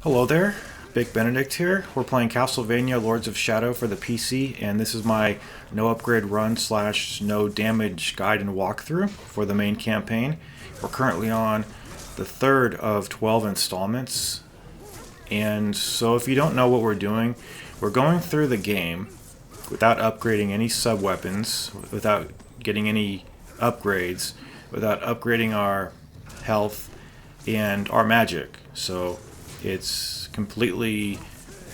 Hello there, Big Benedict here. We're playing Castlevania Lords of Shadow for the PC, and this is my no upgrade run slash no damage guide and walkthrough for the main campaign. We're currently on the third of 12 installments, and so if you don't know what we're doing, we're going through the game without upgrading any sub-weapons, without getting any upgrades, without upgrading our health and our magic. So it's completely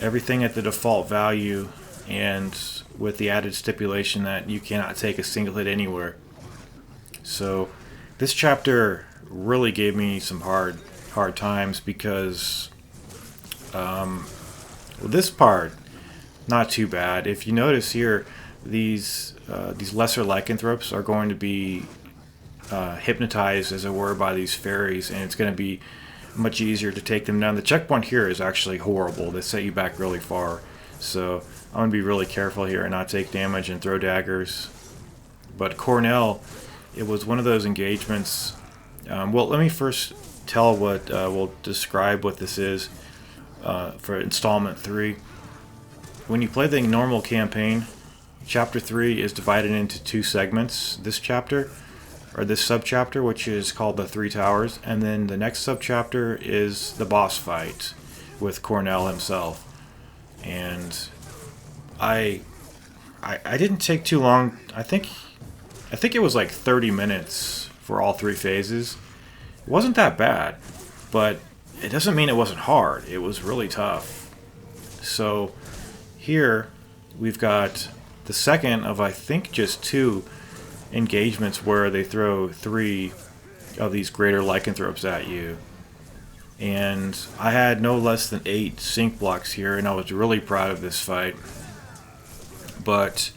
everything at the default value, and with the added stipulation that you cannot take a single hit anywhere. So this chapter really gave me some hard times because this part not too bad. If you notice here, these lesser lycanthropes are going to be hypnotized, as it were, by these fairies, and it's going to be much easier to take them down. The checkpoint here is actually horrible. They set you back really far. So I'm going to be really careful here and not take damage and throw daggers. But Cornell, it was one of those engagements. Well, let me first tell what, we'll describe what this is for Installment 3. When you play the normal campaign, Chapter 3 is divided into two segments. This chapter, or this sub-chapter, which is called the Three Towers, and then the next sub-chapter is the boss fight with Cornell himself. And I didn't take too long. I think it was like 30 minutes for all three phases. It wasn't that bad, but it doesn't mean it wasn't hard. It was really tough. So here we've got the second of, I think, just two engagements where they throw three of these greater lycanthropes at you, and I had no less than 8 sync blocks here, and I was really proud of this fight. But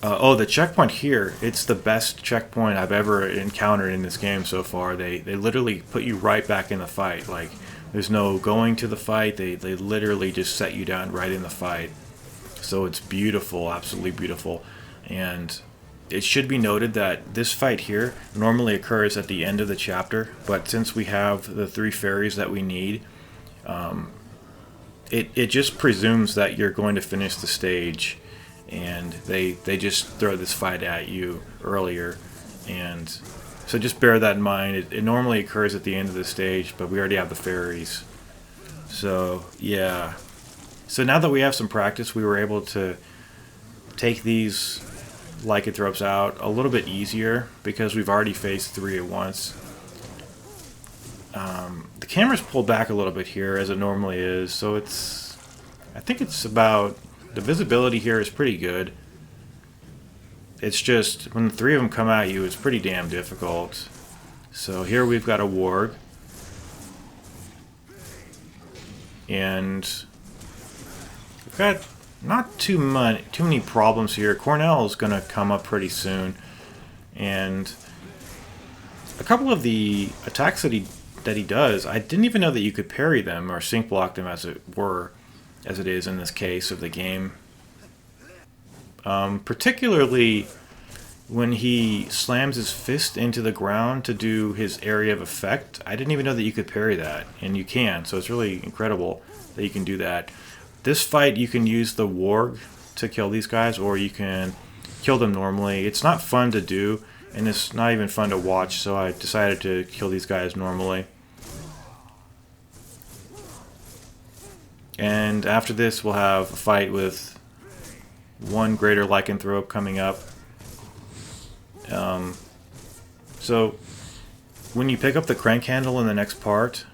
the checkpoint here, it's the best checkpoint I've ever encountered in this game so far. They literally put you right back in the fight. Like, there's no going to the fight. They literally just set you down right in the fight. So it's beautiful, absolutely beautiful. And it should be noted that this fight here normally occurs at the end of the chapter, but since we have the 3 fairies that we need, it just presumes that you're going to finish the stage, and they just throw this fight at you earlier. And so just bear that in mind. It normally occurs at the end of the stage, but we already have the fairies. So yeah. So now that we have some practice, we were able to take these lycanthropes out a little bit easier because we've already faced 3 at once. The camera's pulled back a little bit here, as it normally is, so I think it's about, the visibility here is pretty good. It's just when the 3 of them come at you, it's pretty damn difficult. So here we've got a warg, and we've got not too many problems here. Cornell is going to come up pretty soon, and a couple of the attacks that he does, I didn't even know that you could parry them or sync block them, as it were, as it is in this case of the game. Particularly when he slams his fist into the ground to do his area of effect. I didn't even know that you could parry that, and you can, so it's really incredible that you can do that. This fight, you can use the warg to kill these guys, or you can kill them normally. It's not fun to do, and it's not even fun to watch, so I decided to kill these guys normally. And after this, we'll have a fight with 1 greater lycanthrope coming up. So when you pick up the crank handle in the next part,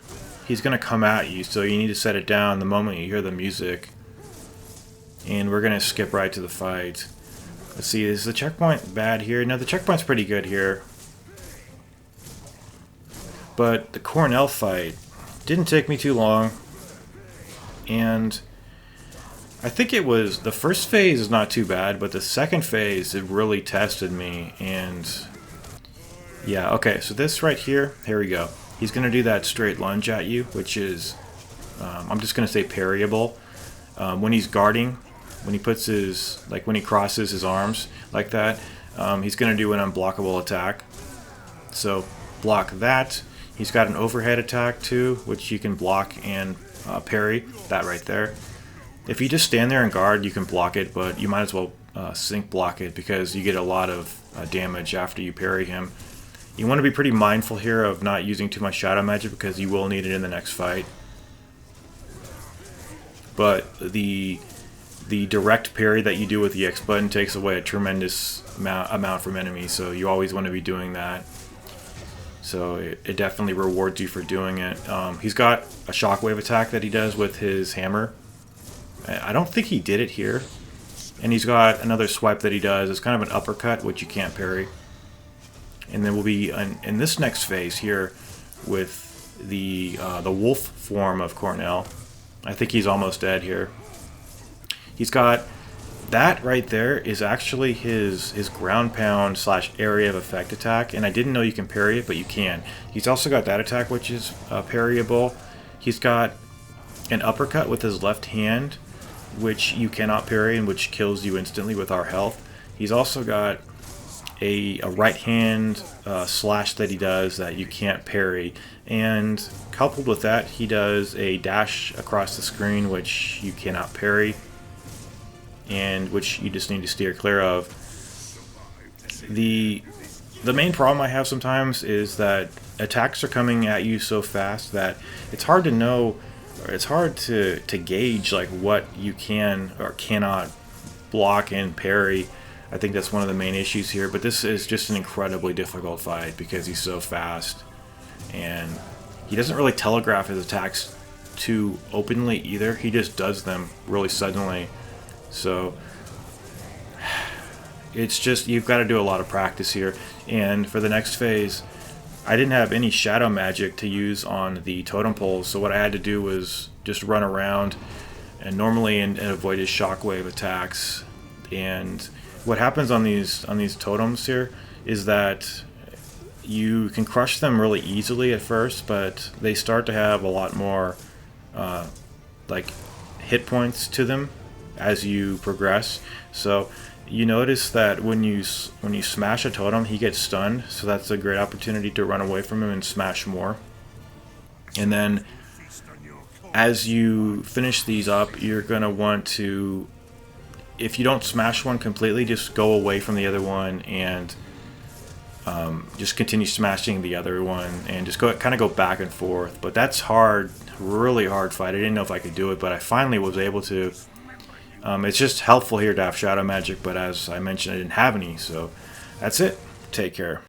he's going to come at you, so you need to set it down the moment you hear the music. And we're going to skip right to the fight. Let's see, is the checkpoint bad here? No, the checkpoint's pretty good here. But the Cornell fight didn't take me too long. And I think it was, the first phase is not too bad, but the second phase, it really tested me. And yeah, okay, so this right here we go. He's going to do that straight lunge at you, which is, I'm just going to say parryable. When he's guarding, when he puts his, like when he crosses his arms like that, he's going to do an unblockable attack. So block that. He's got an overhead attack too, which you can block and parry. That right there. If you just stand there and guard, you can block it, but you might as well sync block it because you get a lot of damage after you parry him. You want to be pretty mindful here of not using too much shadow magic because you will need it in the next fight. But the direct parry that you do with the X button takes away a tremendous amount from enemies, so you always want to be doing that. So it definitely rewards you for doing it. He's got a shockwave attack that he does with his hammer. I don't think he did it here. And he's got another swipe that he does. It's kind of an uppercut, which you can't parry. And then we'll be in this next phase here with the wolf form of Cornell. I think he's almost dead here. He's got that right there is actually his ground pound / area of effect attack, and I didn't know you can parry it, but you can. He's also got that attack, which is parryable. He's got an uppercut with his left hand, which you cannot parry and which kills you instantly with our health. He's also got a right hand slash that he does that you can't parry, and coupled with that he does a dash across the screen which you cannot parry and which you just need to steer clear of. The main problem I have sometimes is that attacks are coming at you so fast that it's hard to know, or it's hard to gauge like what you can or cannot block and parry. I think that's one of the main issues here, but this is just an incredibly difficult fight because he's so fast and he doesn't really telegraph his attacks too openly either. He just does them really suddenly. So it's just, you've got to do a lot of practice here. And for the next phase, I didn't have any shadow magic to use on the totem poles, so what I had to do was just run around and normally and avoid his shockwave attacks. And what happens on these totems here is that you can crush them really easily at first, but they start to have a lot more like hit points to them as you progress. So you notice that when you smash a totem, he gets stunned, so that's a great opportunity to run away from him and smash more. And then as you finish these up, you're going to want to, if you don't smash one completely, just go away from the other one and just continue smashing the other one and just kind of go back and forth. But that's hard, really hard fight. I didn't know if I could do it, but I finally was able to. It's just helpful here to have shadow magic, but as I mentioned, I didn't have any, so that's it. Take care.